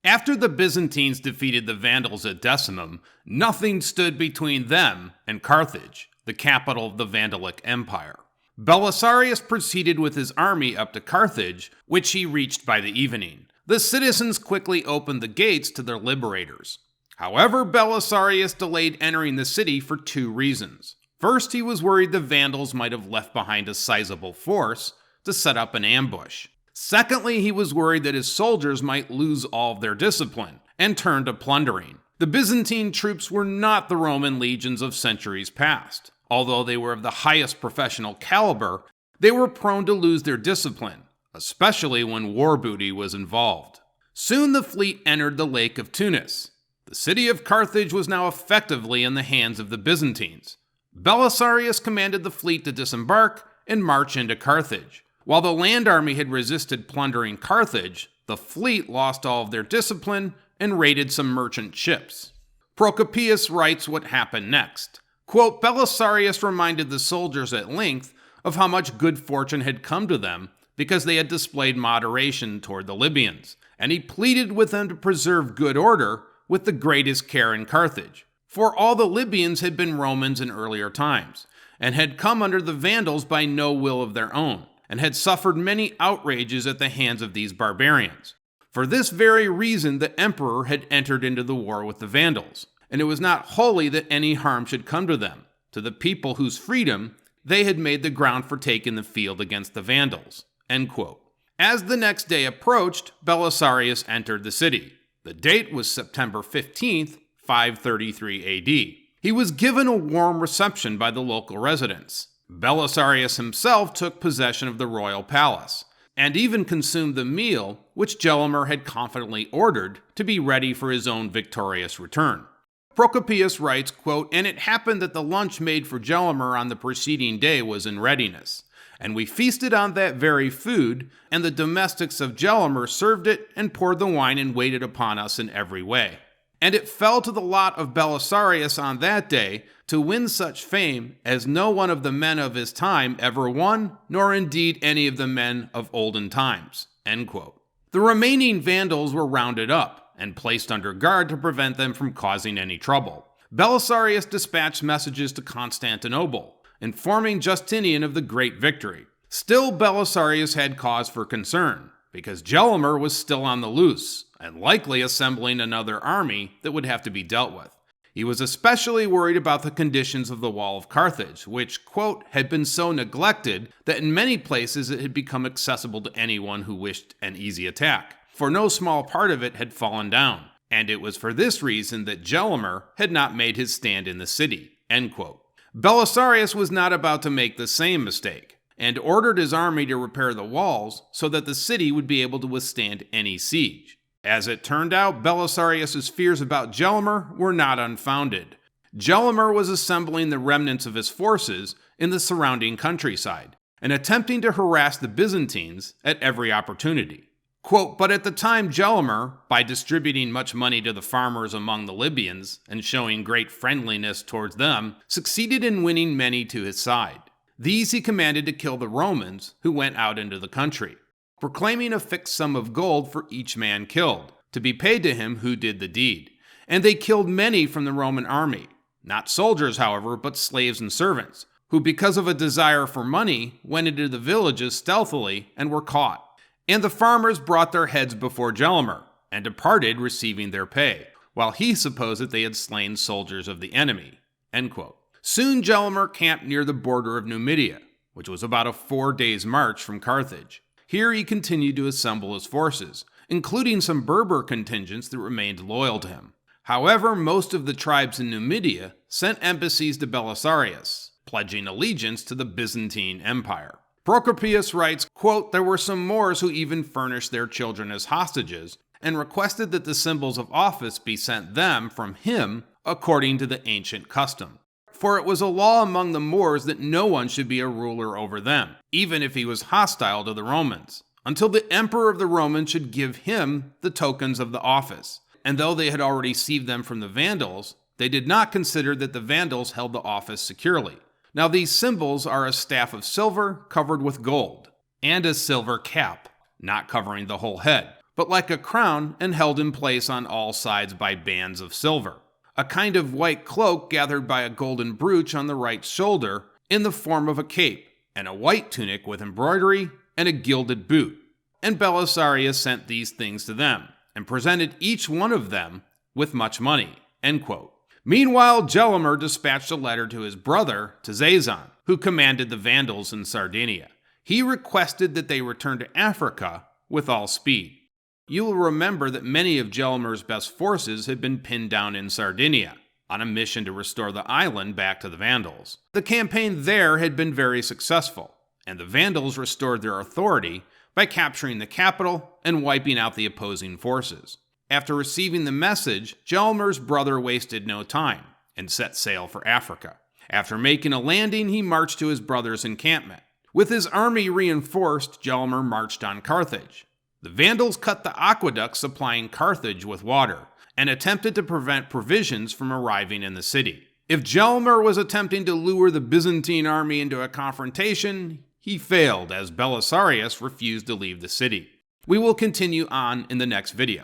After the Byzantines defeated the Vandals at Decimum, nothing stood between them and Carthage, the capital of the Vandalic Empire. Belisarius proceeded with his army up to Carthage, which he reached by the evening. The citizens quickly opened the gates to their liberators. However, Belisarius delayed entering the city for two reasons. First, he was worried the Vandals might have left behind a sizable force to set up an ambush. Secondly, he was worried that his soldiers might lose all of their discipline and turn to plundering. The Byzantine troops were not the Roman legions of centuries past. Although they were of the highest professional caliber, they were prone to lose their discipline, especially when war booty was involved. Soon the fleet entered the Lake of Tunis. The city of Carthage was now effectively in the hands of the Byzantines. Belisarius commanded the fleet to disembark and march into Carthage. While the land army had resisted plundering Carthage, the fleet lost all of their discipline and raided some merchant ships. Procopius writes what happened next. Quote, Belisarius reminded the soldiers at length of how much good fortune had come to them because they had displayed moderation toward the Libyans, and he pleaded with them to preserve good order with the greatest care in Carthage. For all the Libyans had been Romans in earlier times, and had come under the Vandals by no will of their own, and had suffered many outrages at the hands of these barbarians. For this very reason the emperor had entered into the war with the Vandals, and it was not wholly that any harm should come to them, to the people whose freedom they had made the ground for taking the field against the Vandals. End quote. As the next day approached, Belisarius entered the city. The date was September 15th, 533 AD. He was given a warm reception by the local residents. Belisarius himself took possession of the royal palace, and even consumed the meal which Gelimer had confidently ordered to be ready for his own victorious return. Procopius writes, quote, and it happened that the lunch made for Gelimer on the preceding day was in readiness, and we feasted on that very food, and the domestics of Gelimer served it and poured the wine and waited upon us in every way. And it fell to the lot of Belisarius on that day to win such fame as no one of the men of his time ever won, nor indeed any of the men of olden times. End quote. The remaining Vandals were rounded up and placed under guard to prevent them from causing any trouble. Belisarius dispatched messages to Constantinople, informing Justinian of the great victory. Still, Belisarius had cause for concern, because Gelimer was still on the loose, and likely assembling another army that would have to be dealt with. He was especially worried about the conditions of the wall of Carthage, which, quote, had been so neglected that in many places it had become accessible to anyone who wished an easy attack, for no small part of it had fallen down, and it was for this reason that Gelimer had not made his stand in the city, end quote. Belisarius was not about to make the same mistake, and ordered his army to repair the walls so that the city would be able to withstand any siege. As it turned out, Belisarius' fears about Gelimer were not unfounded. Gelimer was assembling the remnants of his forces in the surrounding countryside, and attempting to harass the Byzantines at every opportunity. Quote, but at the time Gelimer, by distributing much money to the farmers among the Libyans and showing great friendliness towards them, succeeded in winning many to his side. These he commanded to kill the Romans who went out into the country, proclaiming a fixed sum of gold for each man killed, to be paid to him who did the deed. And they killed many from the Roman army, not soldiers, however, but slaves and servants, who because of a desire for money went into the villages stealthily and were caught. And the farmers brought their heads before Gelimer, and departed receiving their pay, while he supposed that they had slain soldiers of the enemy. End quote. Soon Gelimer camped near the border of Numidia, which was about a 4 days' march from Carthage. Here he continued to assemble his forces, including some Berber contingents that remained loyal to him. However, most of the tribes in Numidia sent embassies to Belisarius, pledging allegiance to the Byzantine Empire. Procopius writes, quote, there were some Moors who even furnished their children as hostages, and requested that the symbols of office be sent them from him according to the ancient custom. For it was a law among the Moors that no one should be a ruler over them, even if he was hostile to the Romans, until the emperor of the Romans should give him the tokens of the office. And though they had already received them from the Vandals, they did not consider that the Vandals held the office securely. Now these symbols are a staff of silver covered with gold, and a silver cap, not covering the whole head, but like a crown and held in place on all sides by bands of silver. A kind of white cloak gathered by a golden brooch on the right shoulder in the form of a cape, and a white tunic with embroidery and a gilded boot. And Belisarius sent these things to them, and presented each one of them with much money." End quote. Meanwhile, Gelimer dispatched a letter to his brother, to Zazon, who commanded the Vandals in Sardinia. He requested that they return to Africa with all speed. You will remember that many of Gelimer's best forces had been pinned down in Sardinia, on a mission to restore the island back to the Vandals. The campaign there had been very successful, and the Vandals restored their authority by capturing the capital and wiping out the opposing forces. After receiving the message, Gelimer's brother wasted no time and set sail for Africa. After making a landing, he marched to his brother's encampment. With his army reinforced, Gelimer marched on Carthage. The Vandals cut the aqueduct supplying Carthage with water and attempted to prevent provisions from arriving in the city. If Gelimer was attempting to lure the Byzantine army into a confrontation, he failed as Belisarius refused to leave the city. We will continue on in the next video.